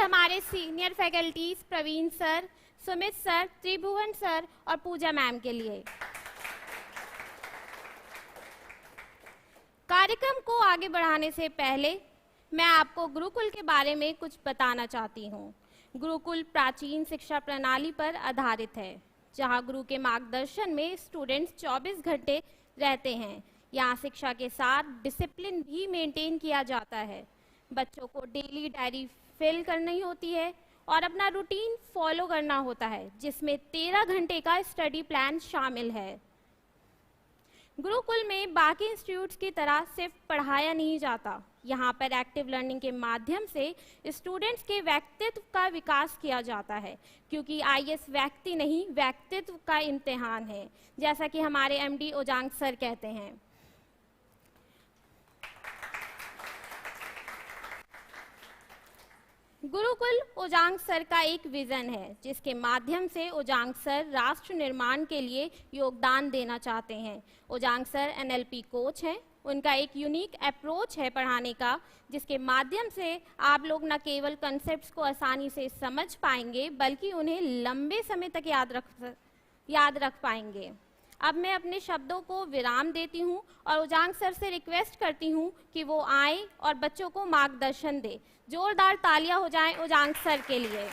और हमारे senior faculties Praveen sir, Sumit sir, Tribhuvan sir और पूजा मैम के लिए। कार्यक्रम को आगे बढ़ाने से पहले मैं आपको गुरुकुल के बारे में कुछ बताना चाहती हूँ। गुरुकुल प्राचीन शिक्षा प्रणाली पर आधारित है, जहाँ गुरु के मार्गदर्शन में स्टूडेंट्स 24 घंटे रहते हैं। यहाँ शिक्षा के साथ डिसिप्लिन भी मेंटेन किया जाता है। बच्चों को डेली डायरी फिल करनी होती है और अपना रूटीन फॉलो करना होता है, जिसमें 13 घंटे का स्टडी प्लान शामिल है। गुरुकुल में बाकी इंस्टीट्यूट्स की तरह सिर्फ पढ़ाया नहीं जाता, यहाँ पर एक्टिव लर्निंग के माध्यम से स्टूडेंट्स के व्यक्तित्व का विकास किया जाता है, क्योंकि आईएएस व्यक्ति नहीं व्यक्तित्व का इम्तिहान है, जैसा कि हमारे एमडी ओजांग सर कहते हैं। गुरुकुल ओजांग सर का एक विजन है, जिसके माध्यम से ओजांग सर राष्ट्र निर्माण के लिए योगदान देना चाहते हैं। ओजांग सर एनएलपी कोच हैं। उनका एक यूनिक अप्रोच है पढ़ाने का, जिसके माध्यम से आप लोग न केवल कॉन्सेप्ट्स को आसानी से समझ पाएंगे, बल्कि उन्हें लंबे समय तक याद रख पाएंगे। अब मैं अपने शब्दों को विराम देती हूं और ओजांग सर से रिक्वेस्ट करती हूं कि वो आएं और बच्चों को मार्गदर्शन दें। जोरदार तालियां हो जाएं ओजांग सर के लिए।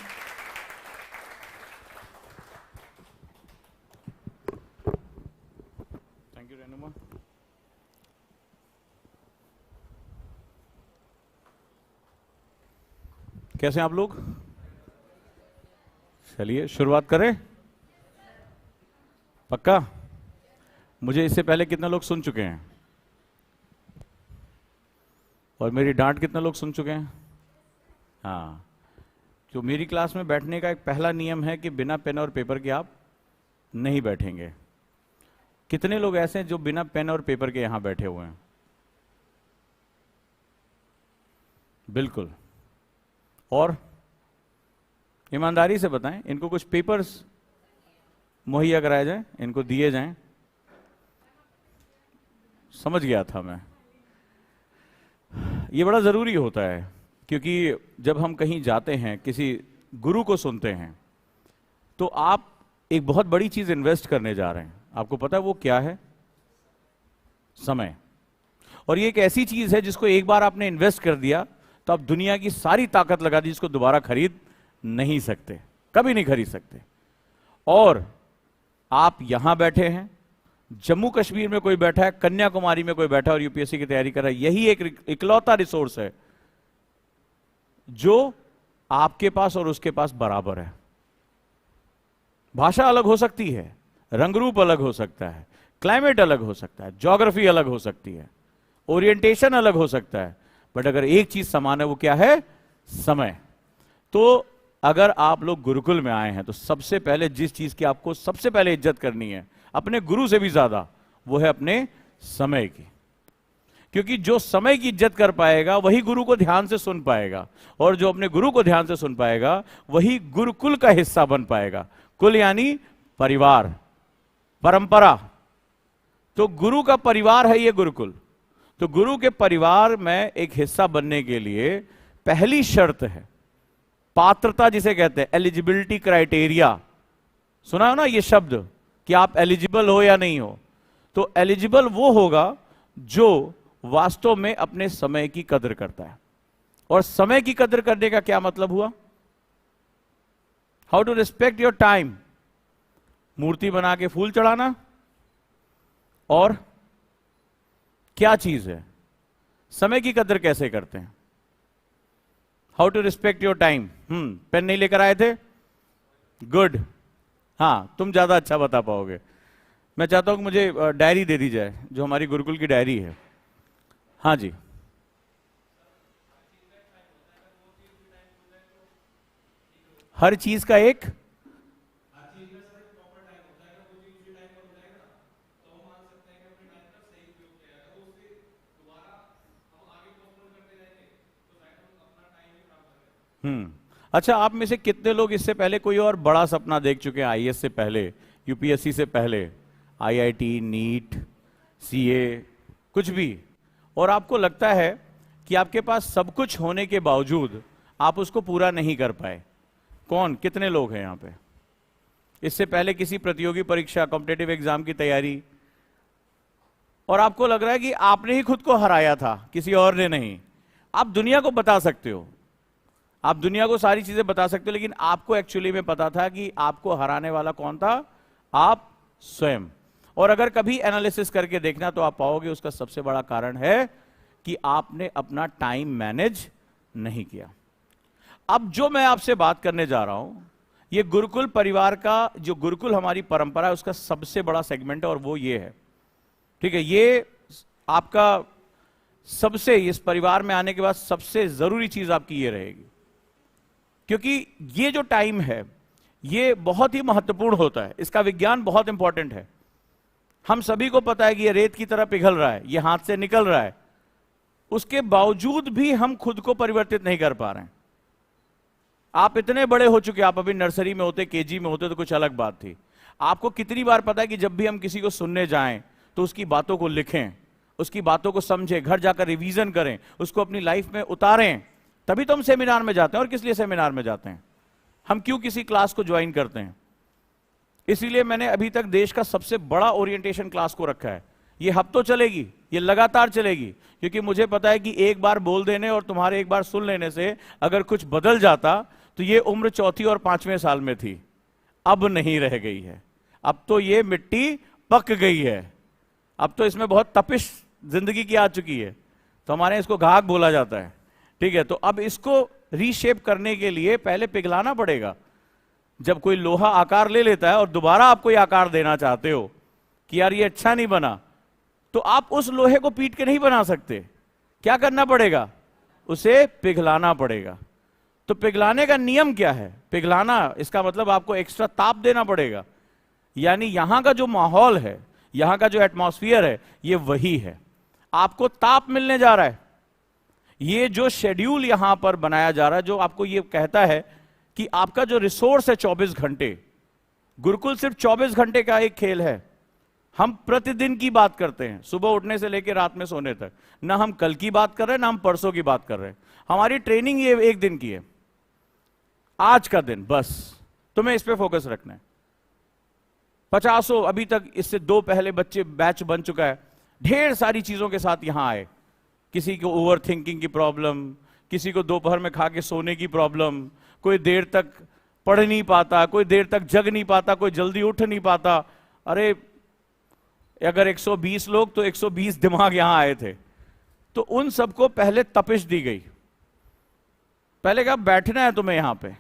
Thank you Renuma. कैसे हैं आप लोग? चलिए शुरुआत करें। पक्का? मुझे इससे पहले कितने लोग सुन चुके हैं और मेरी डांट कितने लोग सुन चुके हैं? हाँ, जो मेरी क्लास में बैठने का एक पहला नियम है कि बिना पेन और पेपर के आप नहीं बैठेंगे। कितने लोग ऐसे हैं जो बिना पेन और पेपर के यहां बैठे हुए हैं? बिल्कुल। और ईमानदारी से बताएं, इनको कुछ पेपर्स मुहैया कराए जाएं, इनको दिए जाएं। समझ गया था मैं। ये बड़ा ज़रूरी होता है, क्योंकि जब हम कहीं जाते हैं, किसी गुरु को सुनते हैं, तो आप एक बहुत बड़ी चीज़ इन्वेस्ट करने जा रहे हैं। आपको पता है वो क्या है? समय। और ये एक ऐसी चीज़ है जिसको एक बार आपने इन्वेस्ट कर दिया तो आप दुनिया की सारी ताकत लगा दी, जिसको दोबारा खरीद नहीं सकते, कभी नहीं खरीद सकते। और आप यहां बैठे हैं, जम्मू कश्मीर में कोई बैठा है, कन्याकुमारी में कोई बैठा है और यूपीएससी की तैयारी कर रहा है। यही एक इकलौता रिसोर्स है जो आपके पास और उसके पास बराबर है। भाषा अलग हो सकती है, रंग रूप अलग हो सकता है, क्लाइमेट अलग हो सकता है, ज्योग्राफी अलग हो सकती है, ओरिएंटेशन अलग हो सकता है, बट अगर एक चीज समान है, वो क्या है? समय। तो अगर आप लोग गुरुकुल में आए हैं तो सबसे पहले जिस चीज की आपको सबसे पहले इज्जत करनी है, अपने गुरु से भी ज्यादा, वो है अपने समय की। क्योंकि जो समय की इज्जत कर पाएगा वही गुरु को ध्यान से सुन पाएगा, और जो अपने गुरु को ध्यान से सुन पाएगा वही गुरुकुल का हिस्सा बन पाएगा। कुल यानी परिवार, परंपरा। तो गुरु का परिवार है ये गुरुकुल। तो गुरु के परिवार में एक हिस्सा बनने के लिए पहली शर्त है पात्रता, जिसे कहते हैं एलिजिबिलिटी क्राइटेरिया। सुना हो ना ये शब्द कि आप एलिजिबल हो या नहीं हो? तो एलिजिबल वो होगा जो वास्तव में अपने समय की कदर करता है। और समय की कदर करने का क्या मतलब हुआ? How to respect your time. मूर्ति बना के फूल चढ़ाना। और क्या चीज है? समय की कदर कैसे करते हैं? How to respect your time. Pen नहीं लेकर आए थे? गुड। हाँ, तुम ज्यादा अच्छा बता पाओगे। मैं चाहता हूं कि मुझे डायरी दे दी जाए, जो हमारी गुरुकुल की डायरी है। हाँ जी। हर चीज का एक अच्छा, आप में से कितने लोग इससे पहले कोई और बड़ा सपना देख चुके हैं? आईएएस से पहले, यूपीएससी से पहले, आईआईटी, नीट, सीए, कुछ भी, और आपको लगता है कि आपके पास सब कुछ होने के बावजूद आप उसको पूरा नहीं कर पाए। कौन, कितने लोग हैं यहां पे? इससे पहले किसी प्रतियोगी परीक्षा, कॉम्पिटेटिव एग्जाम की तैयारी, और आपको लग रहा है कि आपने ही खुद को हराया था, किसी और ने नहीं। आप दुनिया को बता सकते हो, आप दुनिया को सारी चीजें बता सकते हो, लेकिन आपको एक्चुअली में पता था कि आपको हराने वाला कौन था? आप स्वयं। और अगर कभी एनालिसिस करके देखना तो आप पाओगे उसका सबसे बड़ा कारण है कि आपने अपना टाइम मैनेज नहीं किया। अब जो मैं आपसे बात करने जा रहा हूं, ये गुरुकुल परिवार का, जो गुरुकुल हमारी परंपरा है, उसका सबसे बड़ा सेगमेंट है, और वो ये है, ठीक है? ये आपका सबसे, इस परिवार में आने के बाद सबसे जरूरी चीज आपकी ये रहेगी, क्योंकि ये जो टाइम है ये बहुत ही महत्वपूर्ण होता है। इसका विज्ञान बहुत इंपॉर्टेंट है। हम सभी को पता है कि ये रेत की तरह पिघल रहा है, ये हाथ से निकल रहा है, उसके बावजूद भी हम खुद को परिवर्तित नहीं कर पा रहे हैं। आप इतने बड़े हो चुके, आप अभी नर्सरी में होते, केजी में होते तो कुछ अलग बात थी। आपको कितनी बार पता है कि जब भी हम किसी को सुनने जाएं तो उसकी बातों को लिखें, उसकी बातों को समझें, घर जाकर रिवीजन करें, उसको अपनी लाइफ में उतारें, तभी तो हम सेमिनार में जाते हैं। और किस लिए सेमिनार में जाते हैं? हम क्यों किसी क्लास को ज्वाइन करते हैं? इसीलिए मैंने अभी तक देश का सबसे बड़ा ओरिएंटेशन क्लास को रखा है। ये हफ्तों चलेगी, ये लगातार चलेगी, क्योंकि मुझे पता है कि एक बार बोल देने और तुम्हारे एक बार सुन लेने से अगर कुछ बदल जाता तो ये उम्र चौथी और 5वें साल में थी, अब नहीं रह गई है। अब तो ये मिट्टी पक गई है, अब तो इसमें बहुत तपिश जिंदगी की आ चुकी है, तो हमारे इसको घाघ बोला जाता है, ठीक है? तो अब इसको रीशेप करने के लिए पहले पिघलाना पड़ेगा। जब कोई लोहा आकार ले लेता है और दोबारा आप कोई आकार देना चाहते हो कि यार ये अच्छा नहीं बना, तो आप उस लोहे को पीट के नहीं बना सकते। क्या करना पड़ेगा? उसे पिघलाना पड़ेगा। तो पिघलाने का नियम क्या है? पिघलाना, इसका मतलब आपको एक्स्ट्रा ताप देना पड़ेगा। यानी यहां का जो माहौल है, यहां का जो एटमॉस्फेयर है, ये वही है। आपको ताप मिलने जा रहा है। ये जो शेड्यूल यहां पर बनाया जा रहा है, जो आपको ये कहता है कि आपका जो रिसोर्स है 24 घंटे, गुरुकुल सिर्फ 24 घंटे का एक खेल है। हम प्रतिदिन की बात करते हैं, सुबह उठने से लेकर रात में सोने तक। ना हम कल की बात कर रहे हैं, ना हम परसों की बात कर रहे हैं। हमारी ट्रेनिंग ये एक दिन की है, आज का दिन, बस तुम्हें इस पे फोकस रखना है। 50 अभी तक इससे 2 पहले बच्चे बैच बन चुका है, ढेर सारी चीजों के साथ यहां आए। किसी को ओवर थिंकिंग की प्रॉब्लम, किसी को दोपहर में खा के सोने की प्रॉब्लम, कोई देर तक पढ़ नहीं पाता, कोई देर तक जग नहीं पाता, कोई जल्दी उठ नहीं पाता। अरे अगर 120 लोग तो 120 दिमाग यहां आए थे, तो उन सबको पहले तपिश दी गई। पहले कहा बैठना है तुम्हें यहां पे,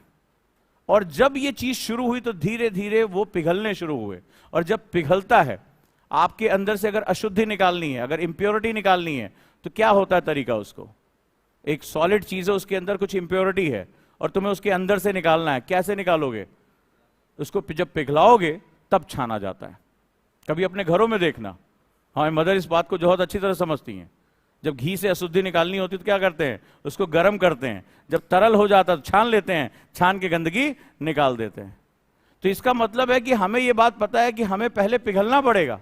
और जब ये चीज शुरू हुई तो धीरे धीरे वो पिघलने शुरू हुए। और जब पिघलता है, आपके अंदर से अगर अशुद्धि निकालनी है, अगर इंप्योरिटी निकालनी है, तो क्या होता है तरीका? उसको, एक सॉलिड चीज है, उसके अंदर कुछ इंप्योरिटी है और तुम्हें उसके अंदर से निकालना है। कैसे निकालोगे? उसको जब पिघलाओगे तब छाना जाता है। कभी अपने घरों में देखना, हमारी मदर इस बात को बहुत अच्छी तरह समझती हैं। जब घी से अशुद्धि निकालनी होती तो क्या करते हैं? उसको गर्म करते हैं, जब तरल हो जाता तो छान लेते हैं, छान के गंदगी निकाल देते हैं। तो इसका मतलब है कि हमें यह बात पता है कि हमें पहले पिघलना पड़ेगा,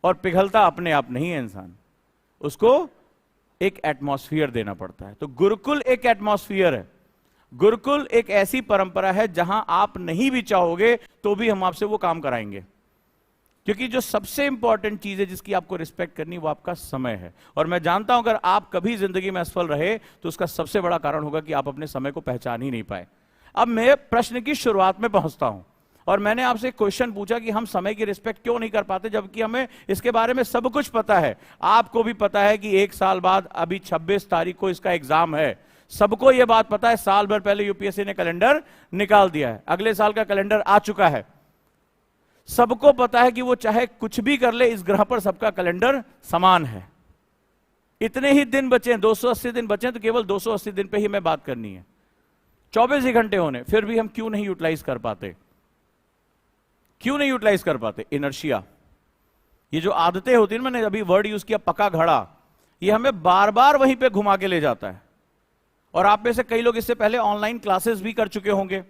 और पिघलता अपने आप नहीं है इंसान, उसको एक एटमॉस्फेयर देना पड़ता है। तो गुरुकुल एक एटमॉस्फेयर है। गुरुकुल एक ऐसी परंपरा है जहां आप नहीं भी चाहोगे तो भी हम आपसे वो काम कराएंगे, क्योंकि जो सबसे इंपॉर्टेंट चीज है जिसकी आपको रिस्पेक्ट करनी, वो आपका समय है। और मैं जानता हूं अगर आप कभी जिंदगी में असफल रहे तो उसका सबसे बड़ा कारण होगा कि आप अपने समय को पहचान ही नहीं पाए। अब मैं प्रश्न की शुरुआत में पहुंचता हूं, और मैंने आपसे क्वेश्चन पूछा कि हम समय की रिस्पेक्ट क्यों नहीं कर पाते, जबकि हमें इसके बारे में सब कुछ पता है। आपको भी पता है कि 1 साल बाद अभी 26 तारीख को इसका एग्जाम है। सबको यह बात पता है, साल भर पहले यूपीएससी ने कैलेंडर निकाल दिया है, अगले साल का कैलेंडर आ चुका है। सबको पता है कि वो चाहे कुछ भी कर ले, इस ग्रह पर सबका कैलेंडर समान है। इतने ही दिन बचे हैं, 280 दिन बचे हैं, तो केवल 280 दिन पे ही मैं बात करनी है। 24 ही घंटे होने, फिर भी हम क्यों नहीं यूटिलाइज कर पाते? क्यों नहीं यूटिलाइज कर पाते? इनर्शिया। ये जो आदतें होती है, मैंने अभी वर्ड यूज किया पका घड़ा, ये हमें बार बार वहीं पे घुमा के ले जाता है। और आप में से कई लोग इससे पहले ऑनलाइन क्लासेस भी कर चुके होंगे,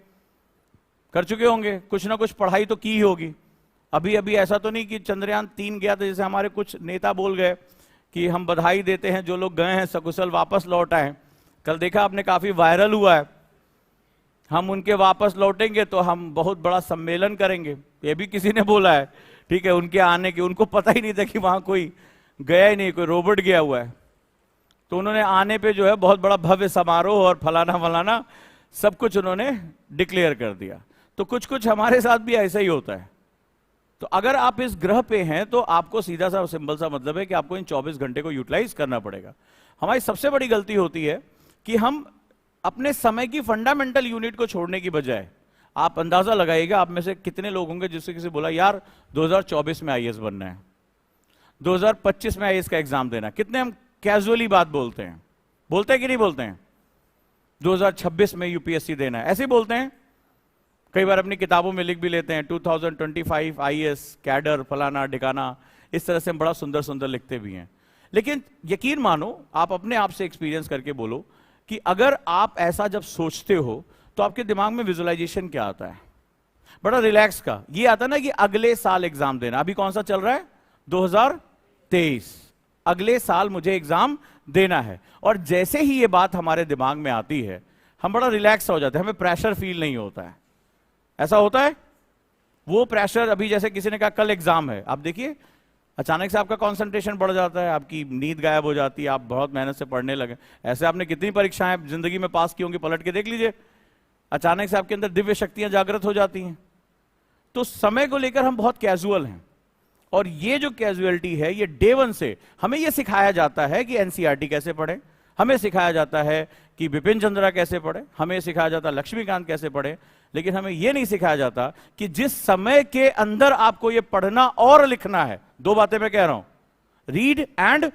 कुछ ना कुछ पढ़ाई तो की ही होगी। अभी अभी ऐसा तो नहीं कि चंद्रयान 3 गया था, जैसे हमारे कुछ नेता बोल गए कि हम बधाई देते हैं जो लोग गए हैं सकुशल वापस लौट आए। कल देखा आपने, काफी वायरल हुआ है हम उनके वापस लौटेंगे तो हम बहुत बड़ा सम्मेलन करेंगे, ये भी किसी ने बोला है, ठीक है, उनके आने की। उनको पता ही नहीं था कि वहां कोई गया ही नहीं, कोई रोबोट गया हुआ है, तो उन्होंने आने पे जो है बहुत बड़ा भव्य समारोह और फलाना फलाना सब कुछ उन्होंने डिक्लेयर कर दिया। तो कुछ कुछ हमारे साथ भी ऐसा ही होता है। तो अगर आप इस ग्रह पे हैं तो आपको सीधा सा सिंपल सा मतलब है कि आपको इन 24 घंटे को यूटिलाइज करना पड़ेगा। हमारी सबसे बड़ी गलती होती है कि हम अपने समय की फंडामेंटल यूनिट को छोड़ने की बजाय, आप अंदाजा लगाइएगा आप में से कितने लोग होंगे जिससे किसी बोला यार 2024 में आईएएस बनना है, 2025 में आईएएस का एग्जाम देना। कितने हम कैजुअली बात बोलते हैं, बोलते हैं कि नहीं बोलते हैं? 2026 में यूपीएससी देना है, ऐसे ही बोलते हैं। कई बार अपनी किताबों में लिख भी लेते हैं 2025 आईएएस कैडर फलाना ढिकाना, इस तरह से हम बड़ा सुंदर सुंदर लिखते भी हैं। लेकिन यकीन मानो, आप अपने आप से एक्सपीरियंस करके बोलो कि अगर आप ऐसा जब सोचते हो तो आपके दिमाग में विजुअलाइजेशन क्या आता है? बड़ा रिलैक्स का ये आता है ना कि अगले साल एग्जाम देना। अभी कौन सा चल रहा है? 2023। अगले साल मुझे एग्जाम देना है। और जैसे ही ये बात हमारे दिमाग में आती है हम बड़ा रिलैक्स हो जाते हैं, हमें प्रेशर फील नहीं होता है। ऐसा होता है? वो प्रेशर, अभी जैसे किसी ने कहा कल एग्जाम है, आप देखिए अचानक से आपका कंसंट्रेशन बढ़ जाता है, आपकी नींद गायब हो जाती है, आप बहुत मेहनत से पढ़ने लगे। ऐसे आपने कितनी परीक्षाएं जिंदगी में पास की होंगी, पलट के देख लीजिए, अचानक से आपके अंदर दिव्य शक्तियां जागृत हो जाती हैं। तो समय को लेकर हम बहुत कैजुअल हैं, और ये जो कैजुअलिटी है ये डे वन से हमें ये सिखाया जाता है कि एनसीईआरटी कैसे पढ़े, हमें सिखाया जाता है कि बिपिन चंद्रा कैसे पढ़े, हमें सिखाया जाता है लक्ष्मीकांत कैसे पढ़े, लेकिन हमें यह नहीं सिखाया जाता कि जिस समय के अंदर आपको यह पढ़ना और लिखना है, दो बातें मैं कह रहा हूं, रीड एंड